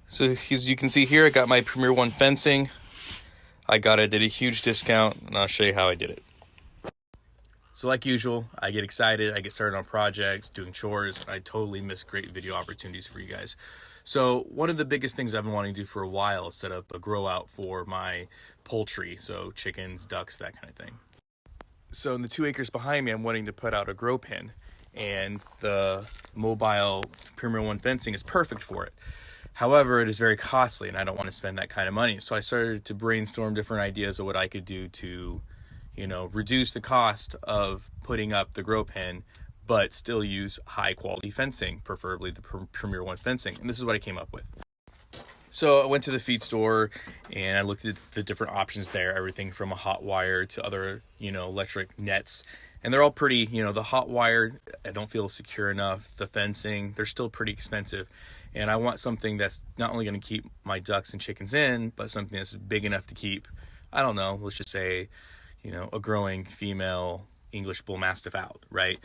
So as you can see here, I got my Premier One fencing. I got it at a huge discount, and I'll show you how I did it. So like usual, I get excited, I get started on projects, doing chores, and I totally miss great video opportunities for you guys. So one of the biggest things I've been wanting to do for a while is set up a grow out for my poultry, so chickens, ducks, that kind of thing. So in the 2 acres behind me, I'm wanting to put out a grow pen, and the mobile Premier One fencing is perfect for it. However, it is very costly, and I don't want to spend that kind of money. So I started to brainstorm different ideas of what I could do to, reduce the cost of putting up the grow pen, but still use high quality fencing, preferably the Premier One fencing. And this is what I came up with. So I went to the feed store and I looked at the different options there, everything from a hot wire to other, electric nets. And they're all pretty, the hot wire, I don't feel secure enough. The fencing, they're still pretty expensive. And I want something that's not only going to keep my ducks and chickens in, but something that's big enough to keep, I don't know, let's just say, a growing female English Bull Mastiff out, right?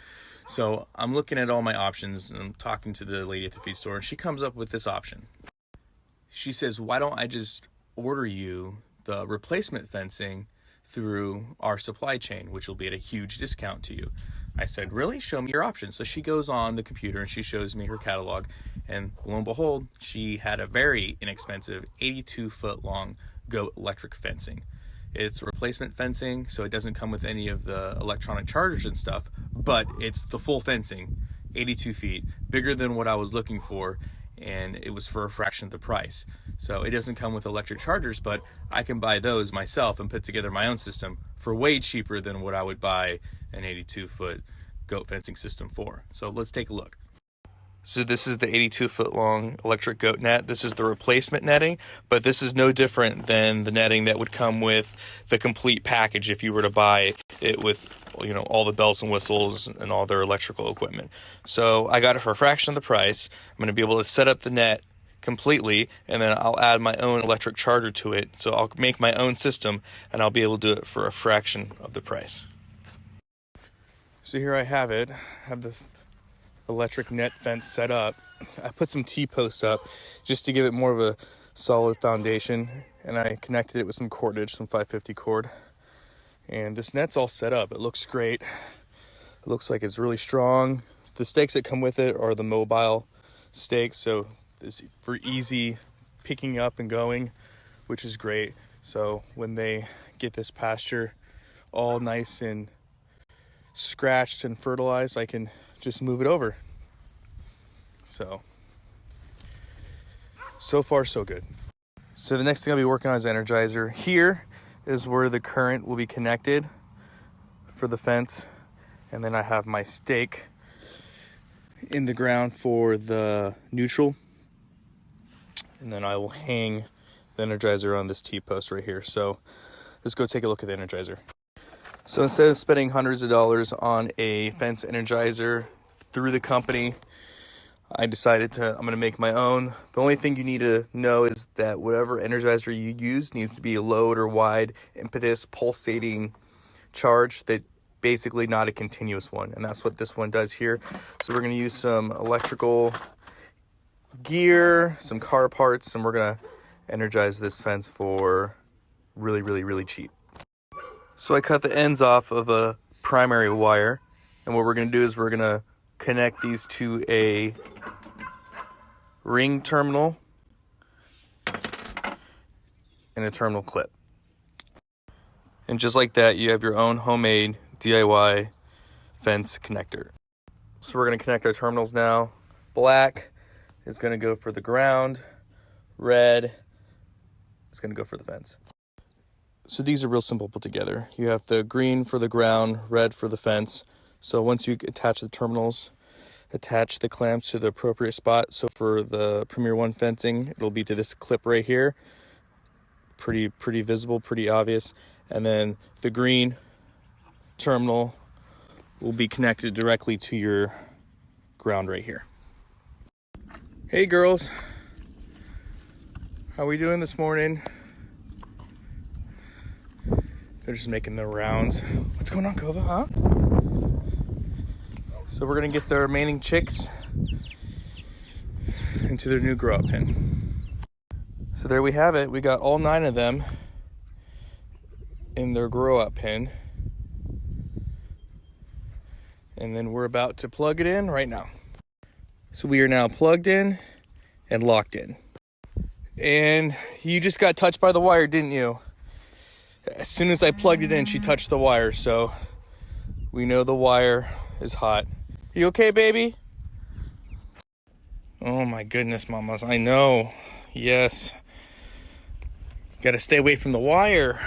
So I'm looking at all my options and I'm talking to the lady at the feed store, and she comes up with this option. She says, why don't I just order you the replacement fencing through our supply chain, which will be at a huge discount to you. I said, really? Show me your options. So she goes on the computer and she shows me her catalog, and lo and behold, she had a very inexpensive 82-foot long goat electric fencing. It's replacement fencing, so it doesn't come with any of the electronic chargers and stuff, but it's the full fencing, 82 feet, bigger than what I was looking for, and it was for a fraction of the price. So it doesn't come with electric chargers, but I can buy those myself and put together my own system for way cheaper than what I would buy an 82-foot goat fencing system for. So let's take a look. So this is the 82-foot long electric goat net. This is the replacement netting, but this is no different than the netting that would come with the complete package if you were to buy it with, all the bells and whistles and all their electrical equipment. So I got it for a fraction of the price. I'm going to be able to set up the net completely, and then I'll add my own electric charger to it. So I'll make my own system, and I'll be able to do it for a fraction of the price. So here I have it. I have the electric net fence set up. I put some T-posts up just to give it more of a solid foundation, and I connected it with some cordage, some 550 cord. And this net's all set up. It looks great. It looks like it's really strong. The stakes that come with it are the mobile stakes, so it's for easy picking up and going, which is great. So when they get this pasture all nice and scratched and fertilized, I can just move it over. So far so good. So the next thing I'll be working on is Energizer. Here is where the current will be connected for the fence, and then I have my stake in the ground for the neutral, and then I will hang the Energizer on this T-post right here. So let's go take a look at the Energizer. So instead of spending hundreds of dollars on a fence Energizer through the company, I decided I'm going to make my own. The only thing you need to know is that whatever Energizer you use needs to be a low or wide impetus pulsating charge, that basically not a continuous one. And that's what this one does here. So we're going to use some electrical gear, some car parts, and we're going to energize this fence for really, really, really cheap. So I cut the ends off of a primary wire, and what we're going to do is we're going to connect these to a ring terminal and a terminal clip. And just like that, you have your own homemade DIY fence connector. So we're going to connect our terminals now. Black is going to go for the ground. Red is going to go for the fence. So these are real simple put together. You have the green for the ground, red for the fence. So once you attach the terminals, attach the clamps to the appropriate spot. So for the Premier One fencing, it'll be to this clip right here. Pretty visible, pretty obvious. And then the green terminal will be connected directly to your ground right here. Hey girls, how we doing this morning? They're just making the rounds. What's going on, Kova, huh? So we're gonna get the remaining chicks into their new grow up pen. So there we have it. We got all 9 of them in their grow up pen. And then we're about to plug it in right now. So we are now plugged in and locked in. And you just got touched by the wire, didn't you? As soon as I plugged it in, she touched the wire. So we know the wire is hot. You okay, baby? Oh my goodness, mamas. I know. Yes. Got to stay away from the wire.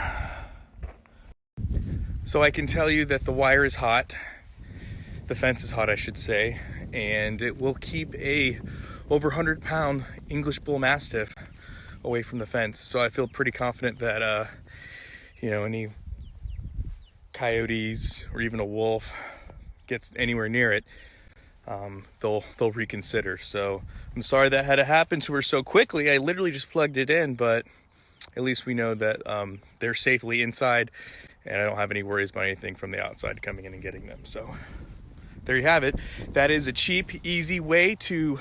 So I can tell you that the wire is hot. The fence is hot, I should say. And it will keep a over 100-pound English Bull Mastiff away from the fence. So I feel pretty confident that, any coyotes or even a wolf gets anywhere near it, they'll reconsider. So I'm sorry that had to happen to her so quickly. I literally just plugged it in, but at least we know that they're safely inside, and I don't have any worries about anything from the outside coming in and getting them. So there you have it. That is a cheap, easy way to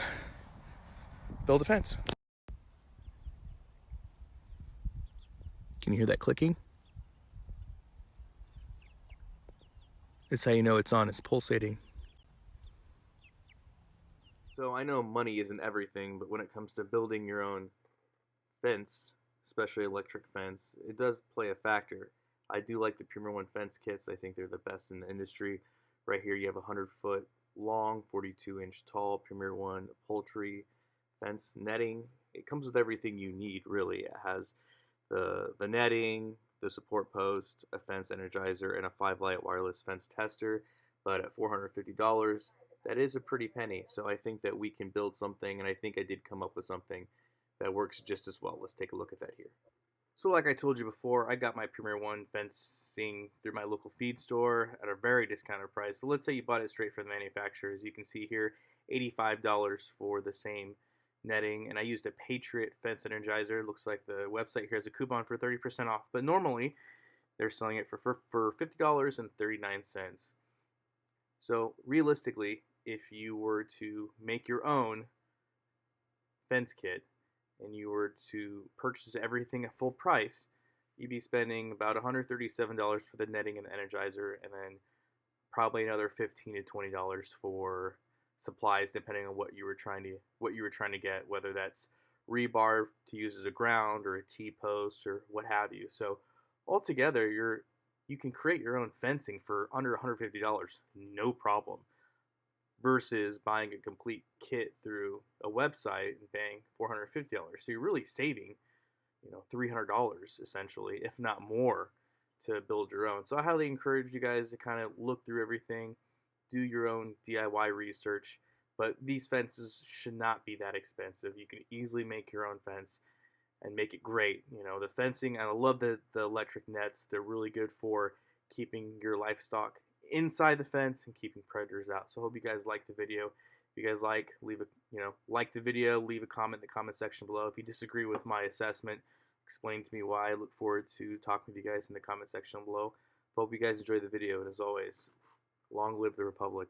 build a fence. Can you hear that clicking? That's how you know it's on. It's pulsating. So I know money isn't everything, but when it comes to building your own fence, especially electric fence, it does play a factor. I do like the Premier One fence kits. I think they're the best in the industry. Right here you have a 100-foot long, 42-inch tall Premier One poultry fence netting. It comes with everything you need, really. It has the netting, the support post, a fence energizer, and a 5-light wireless fence tester. But at $450, that is a pretty penny. So I think that we can build something, and I think I did come up with something that works just as well. Let's take a look at that here. So like I told you before, I got my Premier One fencing through my local feed store at a very discounted price. But let's say you bought it straight from the manufacturer. As you can see here, $85 for the same netting, and I used a Patriot fence energizer. Looks like the website here has a coupon for 30% off, but normally they're selling it for $50.39. So realistically, if you were to make your own fence kit and you were to purchase everything at full price, you'd be spending about $137 for the netting and the energizer, and then probably another $15 to $20 for supplies, depending on what you were trying to get, whether that's rebar to use as a ground or a T-post or what have you. So altogether, you can create your own fencing for under $150, no problem, versus buying a complete kit through a website and paying $450. So you're really saving, $300 essentially, if not more, to build your own. So I highly encourage you guys to kind of look through everything, do your own DIY research. But these fences should not be that expensive. You can easily make your own fence and make it great. The fencing, and I love the electric nets. They're really good for keeping your livestock inside the fence and keeping predators out. So I hope you guys like the video. If you guys like the video, leave a comment in the comment section below. If you disagree with my assessment, explain to me why. I look forward to talking with you guys in the comment section below. Hope you guys enjoyed the video, and as always, long live the Republic.